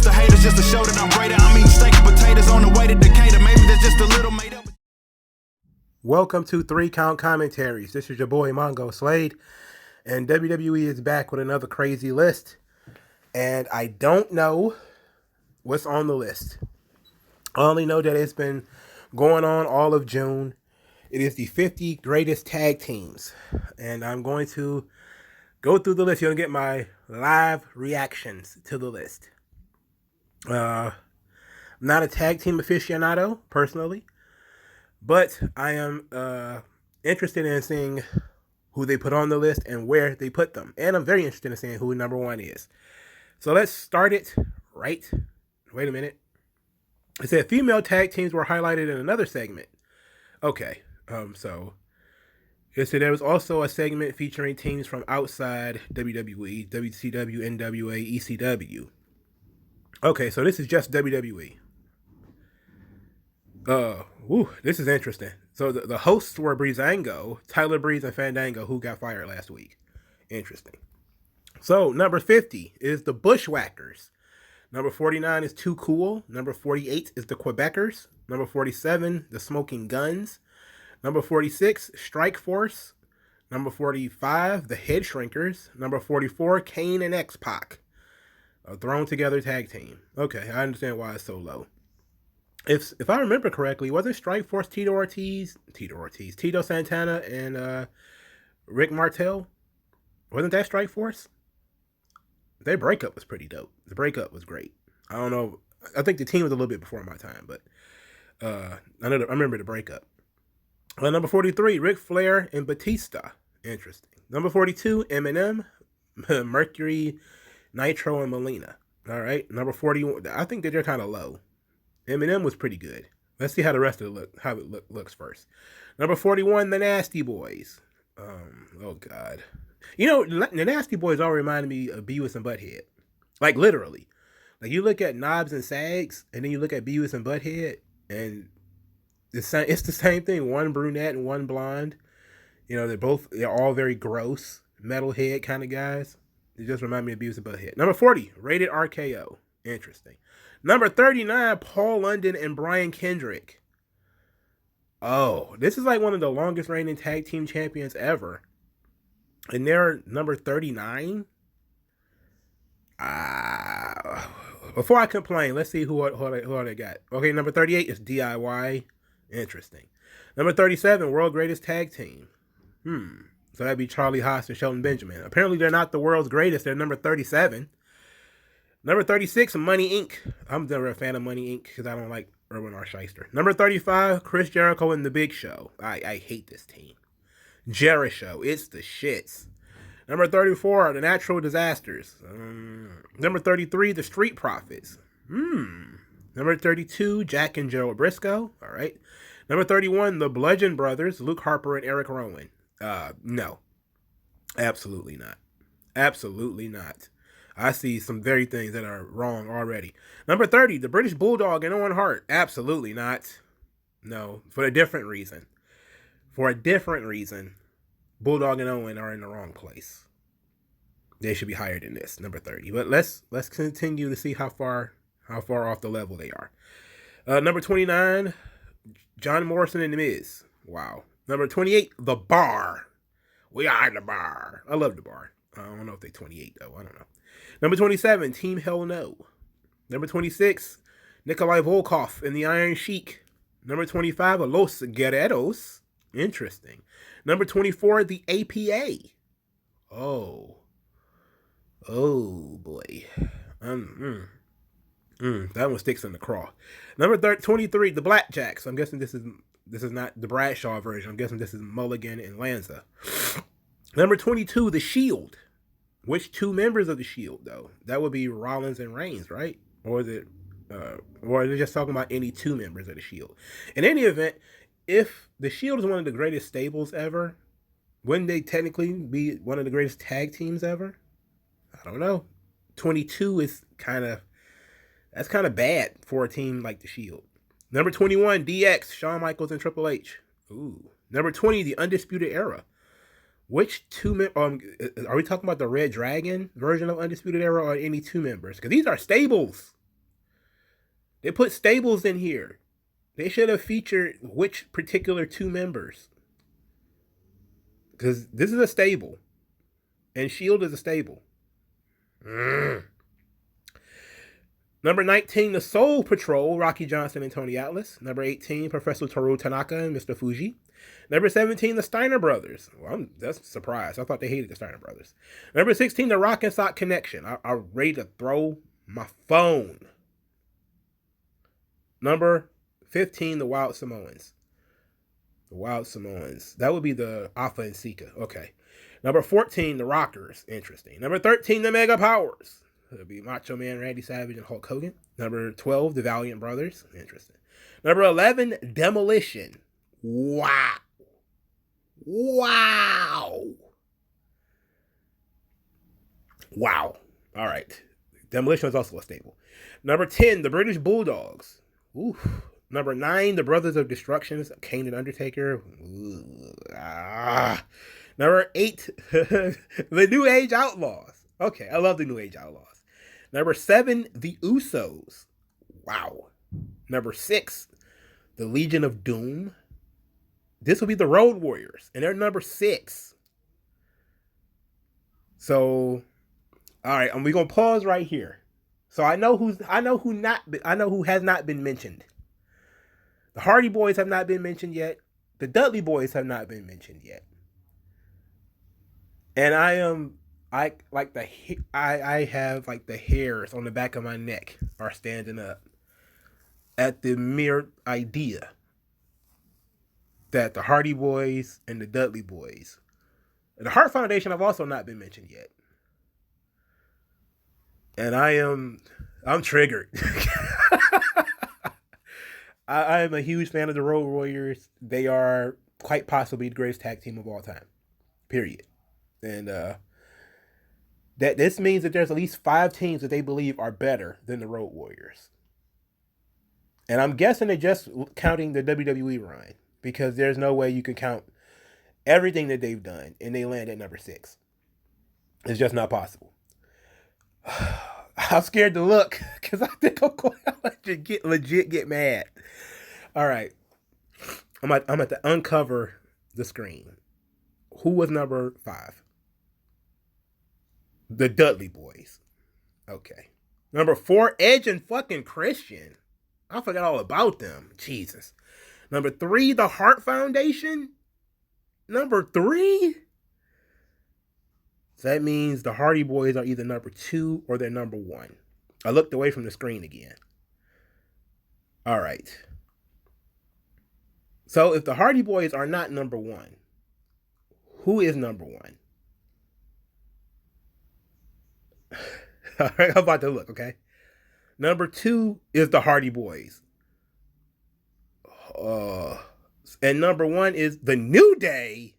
the haters just to show that I'm greater. I'm eating steak and potatoes on the way to Decatur. Maybe there's just a little made up. Welcome to 3 Count Commentaries. This is your boy MagMongoSlade, and WWE is back with another crazy list. And I don't know what's on the list. I only know that it's been going on all of June. It is the 50 greatest tag teams. And I'm going to go through the list. You're going to get my live reactions to the list. I'm not a tag team aficionado, personally. But I am interested in seeing who they put on the list and where they put them. And I'm very interested in seeing who number one is. So let's start it right. Wait a minute. It said female tag teams were highlighted in another segment. Okay. So it said there was also a segment featuring teams from outside WWE, WCW, NWA, ECW. Okay, so this is just WWE. This is interesting. So the hosts were Breezango, Tyler Breeze, and Fandango, who got fired last week. Interesting. So number 50 is the Bushwhackers. Number 49 is Too Cool. Number 48 is the Quebecers. Number 47, the Smoking Guns. Number 46, Strike Force. Number 45, the Head Shrinkers. Number 44, Kane and X-Pac. A thrown together tag team. Okay, I understand why it's so low. If I remember correctly, wasn't Strike Force Tito Santana, and Rick Martel? Wasn't that Strike Force? Their breakup was pretty dope. The breakup was great. I don't know. I think the team was a little bit before my time, but I remember the breakup. Number 43, Ric Flair and Batista. Interesting. Number 42, Eminem, Mercury, Nitro, and Melina. All right. Number 41, I think that they're kind of low. Eminem was pretty good. Let's see how the rest of it looks first. Number 41, the Nasty Boys. Oh God. You know, the Nasty Boys all reminded me of Beavis and Butthead. Like, literally. Like, you look at Knobs and Sags, and then you look at Beavis and Butthead, and it's the same thing. One brunette and one blonde. You know, they're all very gross, metalhead kind of guys. They just remind me of Beavis and Butthead. Number 40, Rated RKO. Interesting. Number 39, Paul London and Brian Kendrick. Oh, this is like one of the longest reigning tag team champions ever. And they're number 39. Before I complain, let's see who they got. Okay, number 38 is DIY. Interesting. Number 37, World Greatest Tag Team. So that'd be Charlie Haas and Shelton Benjamin. Apparently they're not the world's greatest. They're number 37. Number 36, Money Inc. I'm never a fan of Money Inc. because I don't like Erwin R. Shyster. Number 35, Chris Jericho and The Big Show. I hate this team. Jericho, it's the shits. Number 34, The Natural Disasters. Number 33, The Street Profits. Number 32, Jack and Gerald Briscoe. All right. Number 31, The Bludgeon Brothers, Luke Harper and Eric Rowan. No. Absolutely not. Absolutely not. I see some very things that are wrong already. Number 30, the British Bulldog and Owen Hart. Absolutely not. No, for a different reason. For a different reason, Bulldog and Owen are in the wrong place. They should be higher than this, number 30. But let's continue to see how far off the level they are. Number 29, John Morrison and The Miz. Wow. Number 28, The Bar. We are The Bar. I love The Bar. I don't know if they're 28, though. I don't know. Number 27, Team Hell No. Number 26, Nikolai Volkov and the Iron Sheik. Number 25, Los Guerreros. Interesting. Number 24, the APA. Oh boy. That one sticks in the craw. Number 23, the Blackjacks. I'm guessing this is not the Bradshaw version. I'm guessing this is Mulligan and Lanza. Number 22, the Shield. Which two members of the Shield, though? That would be Rollins and Reigns, right? Or is it, or are they just talking about any two members of the Shield? In any event, if the Shield is one of the greatest stables ever, wouldn't they technically be one of the greatest tag teams ever? I don't know. 22 is that's kind of bad for a team like the Shield. Number 21, DX, Shawn Michaels and Triple H. Ooh. Number 20, the Undisputed Era. Which two are we talking about the Red Dragon version of Undisputed Era or any two members? Because these are stables. They put stables in here. They should have featured which particular two members. Because this is a stable. And Shield is a stable. Number 19, the Soul Patrol, Rocky Johnson and Tony Atlas. Number 18, Professor Toru Tanaka and Mr. Fuji. Number 17, the Steiner Brothers. Well, that's a surprise. I thought they hated the Steiner Brothers. Number 16, the Rock and Sock Connection. I'm ready to throw my phone. Number 15, the Wild Samoans. The Wild Samoans. That would be the Alpha and Sika. Okay. Number 14, the Rockers. Interesting. Number 13, the Mega Powers. It'll be Macho Man, Randy Savage, and Hulk Hogan. Number 12, the Valiant Brothers. Interesting. Number 11, Demolition. Wow. All right. Demolition was also a stable. Number 10, the British Bulldogs. Oof. Number 9, the Brothers of Destruction, Kane and Undertaker. Number 8, the New Age Outlaws. Okay, I love the New Age Outlaws. Number 7, the Usos. Wow. Number 6, the Legion of Doom. This will be the Road Warriors, and they're number 6. So, all right, we're gonna pause right here. So I know who has not been mentioned. The Hardy Boys have not been mentioned yet. The Dudley Boys have not been mentioned yet. And I have the hairs on the back of my neck are standing up at the mere idea that the Hardy Boys and the Dudley Boys and the Hart Foundation have also not been mentioned yet. And I'm triggered. I am a huge fan of the Road Warriors. They are quite possibly the greatest tag team of all time. Period. And that this means that there's at least 5 teams that they believe are better than the Road Warriors. And I'm guessing they're just counting the WWE run, because there's no way you can count everything that they've done and they land at number 6. It's just not possible. I'm scared to look because I think I'm going to legit get mad. All right. I'm at to uncover the screen. Who was number 5? The Dudley Boys. Okay. Number 4, Edge and fucking Christian. I forgot all about them. Jesus. Number 3, the Hart Foundation. Number 3? So that means the Hardy Boys are either number 2 or they're number 1. I looked away from the screen again. All right. So if the Hardy Boys are not number 1, who is number 1? All right, I'm about to look, okay? Number 2 is the Hardy Boys. And number 1 is the New Day.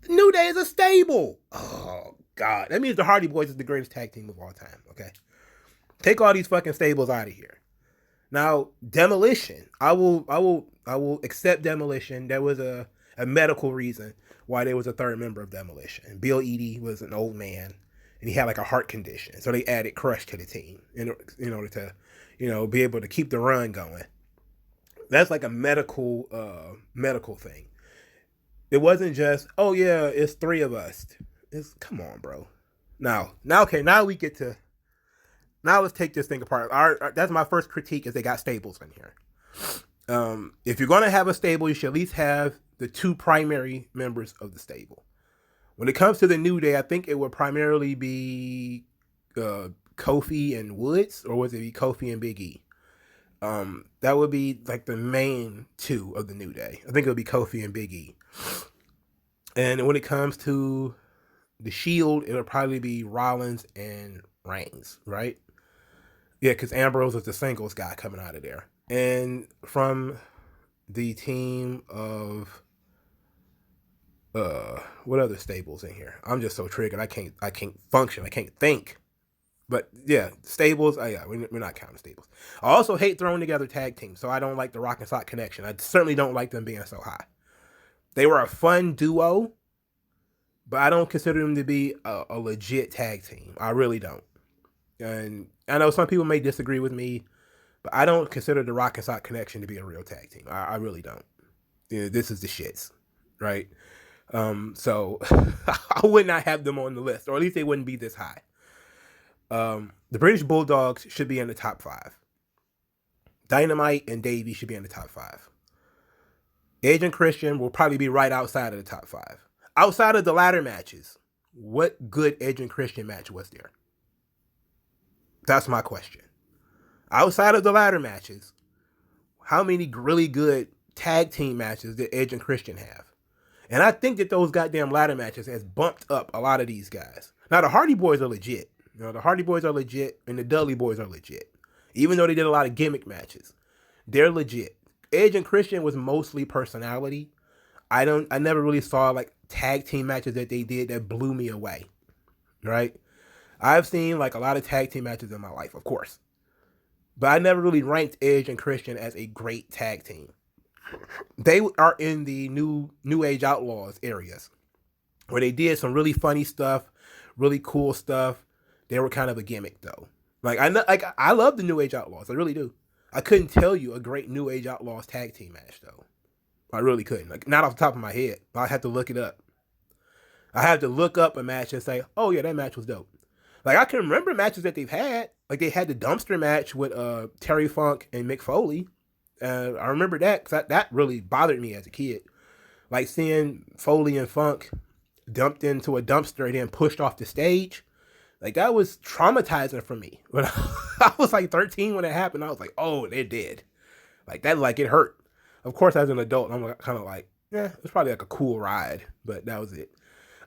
The New Day is a stable. Oh, God. That means the Hardy Boys is the greatest tag team of all time, okay? Take all these fucking stables out of here. Now, Demolition. I will accept Demolition. There was a medical reason why there was a third member of Demolition. Bill Eadie was an old man, and he had like a heart condition. So they added Crush to the team in order to, be able to keep the run going. That's like a medical thing. It wasn't just, oh yeah, it's 3 of us. Come on, bro. Now we get to. Now let's take this thing apart. That's my first critique, is they got stables in here. If you're gonna have a stable, you should at least have the 2 primary members of the stable. When it comes to the New Day, I think it would primarily be Kofi and Woods, or would it be Kofi and Big E? That would be like the main 2 of the New Day. I think it would be Kofi and Big E. And when it comes to the Shield, it'll probably be Rollins and Reigns, right? Yeah, because Ambrose is the singles guy coming out of there. And from the team of what other stables in here? I'm just so triggered. I can't function. I can't think. But yeah, stables. Oh yeah, we're not counting stables. I also hate throwing together tag teams, so I don't like the Rock and Sock Connection. I certainly don't like them being so high. They were a fun duo, but I don't consider them to be a legit tag team. I really don't. And I know some people may disagree with me, but I don't consider the Rock and Sock Connection to be a real tag team. I really don't. This is the shits, right? So I would not have them on the list, or at least they wouldn't be this high. The British Bulldogs should be in the top 5. Dynamite and Davey should be in the top 5. Edge and Christian will probably be right outside of the top 5. Outside of the ladder matches, what good Edge and Christian match was there? That's my question. Outside of the ladder matches, how many really good tag team matches did Edge and Christian have? And I think that those goddamn ladder matches has bumped up a lot of these guys. Now, the Hardy Boys are legit. The Hardy Boys are legit, and the Dudley Boys are legit. Even though they did a lot of gimmick matches, they're legit. Edge and Christian was mostly personality. I never really saw like tag team matches that they did that blew me away. Right? I've seen like a lot of tag team matches in my life, of course. But I never really ranked Edge and Christian as a great tag team. They are in the new Age Outlaws areas where they did some really funny stuff, really cool stuff. They were kind of a gimmick though. I love the New Age Outlaws. I really do. I couldn't tell you a great New Age Outlaws tag team match though. I really couldn't. Like not off the top of my head. But I had to look it up. I had to look up a match and say, "Oh yeah, that match was dope." Like I can remember matches that they've had. Like they had the dumpster match with Terry Funk and Mick Foley. I remember that because that really bothered me as a kid. Like seeing Foley and Funk dumped into a dumpster and then pushed off the stage. Like that was traumatizing for me. When I was like 13 when it happened, I was like, "Oh, they're dead." Like that, like it hurt. Of course, as an adult, I'm kind of like, "Yeah, it was probably like a cool ride," but that was it.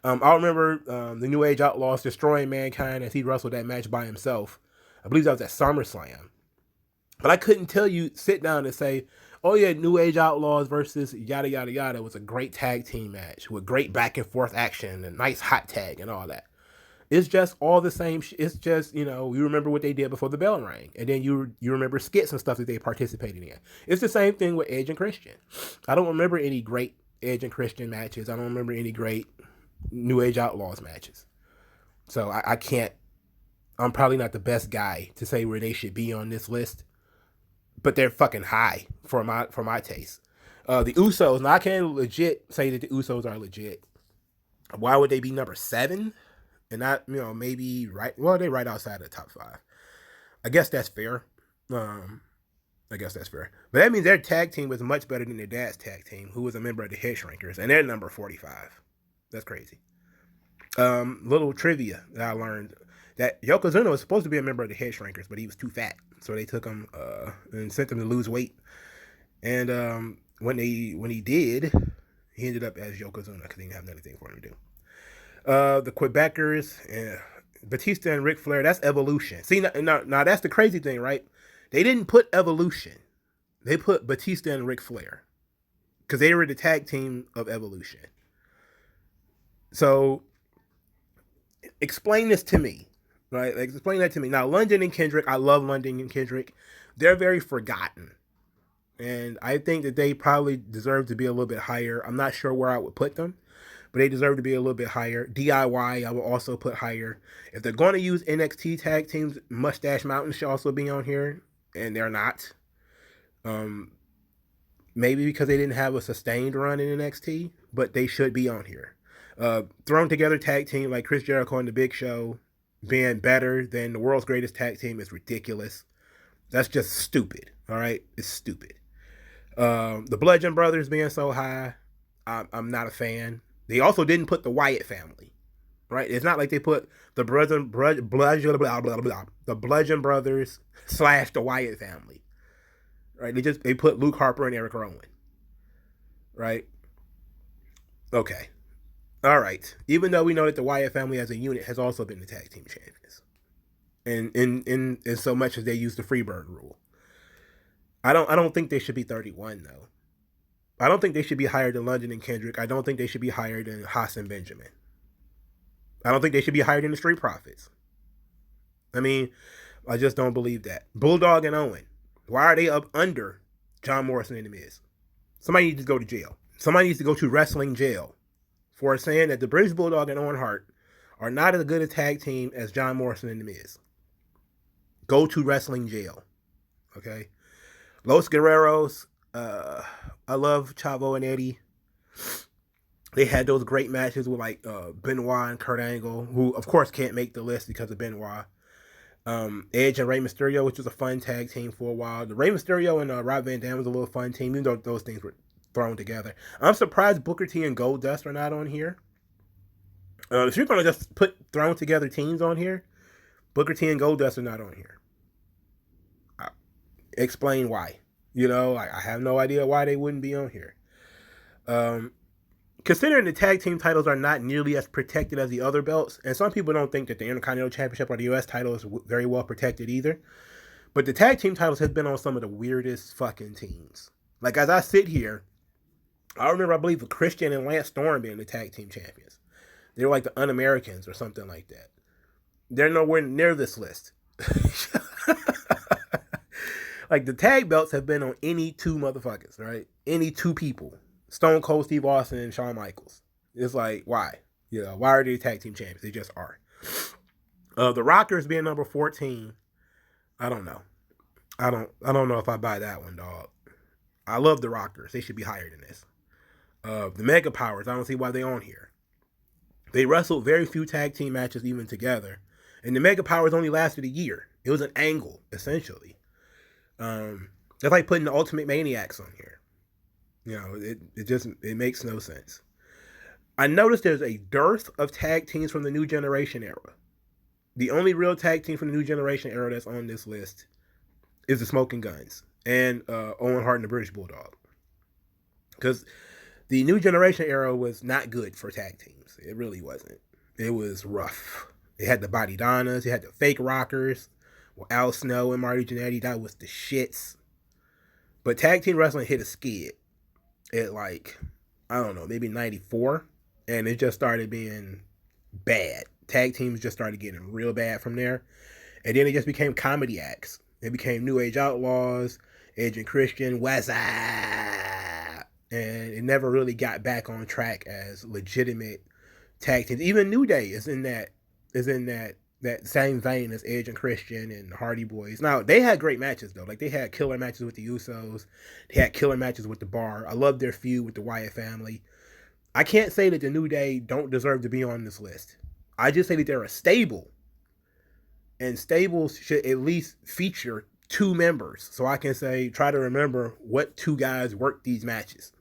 I remember the New Age Outlaws destroying Mankind as he wrestled that match by himself. I believe that was at SummerSlam. But I couldn't tell you, sit down and say, "Oh yeah, New Age Outlaws versus yada yada yada was a great tag team match with great back and forth action and nice hot tag and all that." It's just all the same. It's just, you remember what they did before the bell rang. And then you remember skits and stuff that they participated in. It's the same thing with Edge and Christian. I don't remember any great Edge and Christian matches. I don't remember any great New Age Outlaws matches. So I can't, I'm probably not the best guy to say where they should be on this list. But they're fucking high for my taste. The Usos, now I can legit say that the Usos are legit. Why would they be number 7? And not, maybe they're right outside of the top 5. I guess that's fair. But that means their tag team was much better than their dad's tag team, who was a member of the Head Shrinkers, and they're number 45. That's crazy. Little trivia that I learned, that Yokozuna was supposed to be a member of the Head Shrinkers, but he was too fat. So they took him and sent him to lose weight. And when he did, he ended up as Yokozuna because he didn't have anything for him to do. The Quebecers, Batista and Ric Flair, that's Evolution. See, now that's the crazy thing, right? They didn't put Evolution. They put Batista and Ric Flair because they were the tag team of Evolution. So, explain this to me, right? Like, explain that to me. Now, London and Kendrick, I love London and Kendrick. They're very forgotten. And I think that they probably deserve to be a little bit higher. I'm not sure where I would put them, but they deserve to be a little bit higher. DIY, I will also put higher. If they're going to use NXT tag teams, Mustache Mountain should also be on here, and they're not. Maybe because they didn't have a sustained run in NXT, but they should be on here. Thrown together tag team like Chris Jericho and The Big Show being better than the world's greatest tag team is ridiculous. That's just stupid. All right, it's stupid. The Bludgeon Brothers being so high, I'm not a fan. They also didn't put the Wyatt family, right? It's not like they put the Bludgeon Brothers / the Wyatt family, right? They put Luke Harper and Eric Rowan, right? Okay, all right. Even though we know that the Wyatt family as a unit has also been the tag team champions, and in so much as they use the Freebird rule, I don't think they should be 31 though. I don't think they should be higher than London and Kendrick. I don't think they should be higher than Haas and Benjamin. I don't think they should be higher than the Street Profits. I mean, I just don't believe that. Bulldog and Owen, why are they up under John Morrison and The Miz? Somebody needs to go to jail. Somebody needs to go to wrestling jail for saying that the British Bulldog and Owen Hart are not as good a tag team as John Morrison and The Miz. go to wrestling jail. Okay. Los Guerreros, I love Chavo and Eddie. They had those great matches with like Benoit and Kurt Angle, who of course can't make the list because of Benoit. Edge and Rey Mysterio, which was a fun tag team for a while. The Rey Mysterio and Rob Van Dam was a little fun team, even though those things were thrown together. I'm surprised Booker T and Goldust are not on here. If you're going to just put thrown together teams on here, Booker T and Goldust are not on here. Explain why. I have no idea why they wouldn't be on here. Considering the tag team titles are not nearly as protected as the other belts, and some people don't think that the Intercontinental Championship or the U.S. title is very well protected either, but the tag team titles has been on some of the weirdest fucking teams. Like, as I sit here, I believe Christian and Lance Storm being the tag team champions. They were like the Un-Americans or something like that. They're nowhere near this list. Like, the tag belts have been on any two motherfuckers, right? Any two people. Stone Cold Steve Austin and Shawn Michaels. It's like, why? Why are they tag team champions? They just are. The Rockers being number 14, I don't know. I don't know if I buy that one, dog. I love the Rockers. They should be higher than this. The Mega Powers, I don't see why they're on here. They wrestled very few tag team matches even together. And the Mega Powers only lasted a year. It was an angle, essentially. That's like putting the Ultimate Maniacs on here. It makes no sense. I noticed there's a dearth of tag teams from the New Generation era. The only real tag team from the New Generation era that's on this list is the Smoking Guns and Owen Hart and the British Bulldog. Because the New Generation era was not good for tag teams. It really wasn't. It was rough. It had the Body Donnas. It had the Fake Rockers. Well, Al Snow and Marty Jannetty. That was the shits. But tag team wrestling hit a skid at maybe 94. And it just started being bad. Tag teams just started getting real bad from there. And then it just became comedy acts. It became New Age Outlaws, Edge and Christian, What's Up? And it never really got back on track as legitimate tag teams. Even New Day is in that same vein as Edge and Christian and Hardy Boys. Now, they had great matches, though. Like, they had killer matches with the Usos. They had killer matches with the Bar. I love their feud with the Wyatt family. I can't say that the New Day don't deserve to be on this list. I just say that they're a stable. And stables should at least feature two members. So I can try to remember what two guys worked these matches,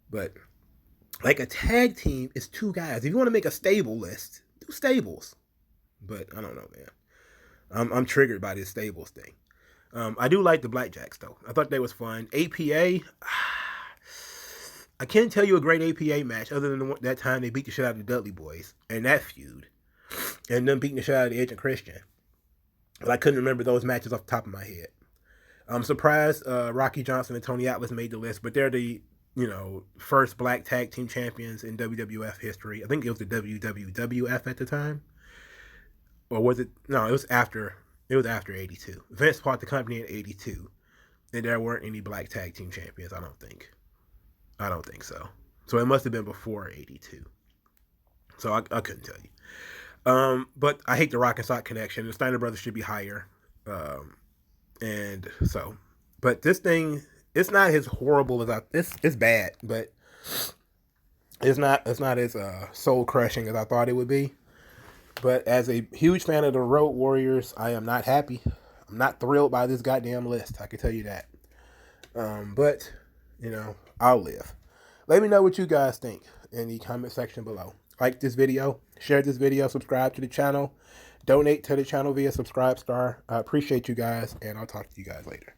But, like, a tag team is two guys. If you want to make a stable list, do stables. But I don't know, man. I'm triggered by this stables thing. I do like the Blackjacks, though. I thought they was fun. APA, I can't tell you a great APA match other than that time they beat the shit out of the Dudley Boys and that feud. And them beating the shit out of the Edge and Christian. But I couldn't remember those matches off the top of my head. I'm surprised Rocky Johnson and Tony Atlas made the list, but they're the first black tag team champions in WWF history. I think it was the WWF at the time. Or was it? No, it was after 82. Vince bought the company in 82. And there weren't any black tag team champions, I don't think. I don't think so. So it must have been before 82. So I couldn't tell you. But I hate the Rock and Sock connection. The Steiner brothers should be higher. But this thing, it's not as horrible as it's bad, but it's not as soul crushing as I thought it would be. But as a huge fan of the Road Warriors, I am not happy. I'm not thrilled by this goddamn list. I can tell you that. But I'll live. Let me know what you guys think in the comment section below. Like this video, share this video, subscribe to the channel, donate to the channel via Subscribestar. I appreciate you guys, and I'll talk to you guys later.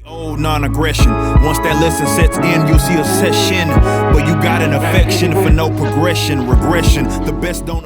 Old non-aggression. Once that lesson sets in, you'll see a session. But you got an affection for no progression, regression. The best don't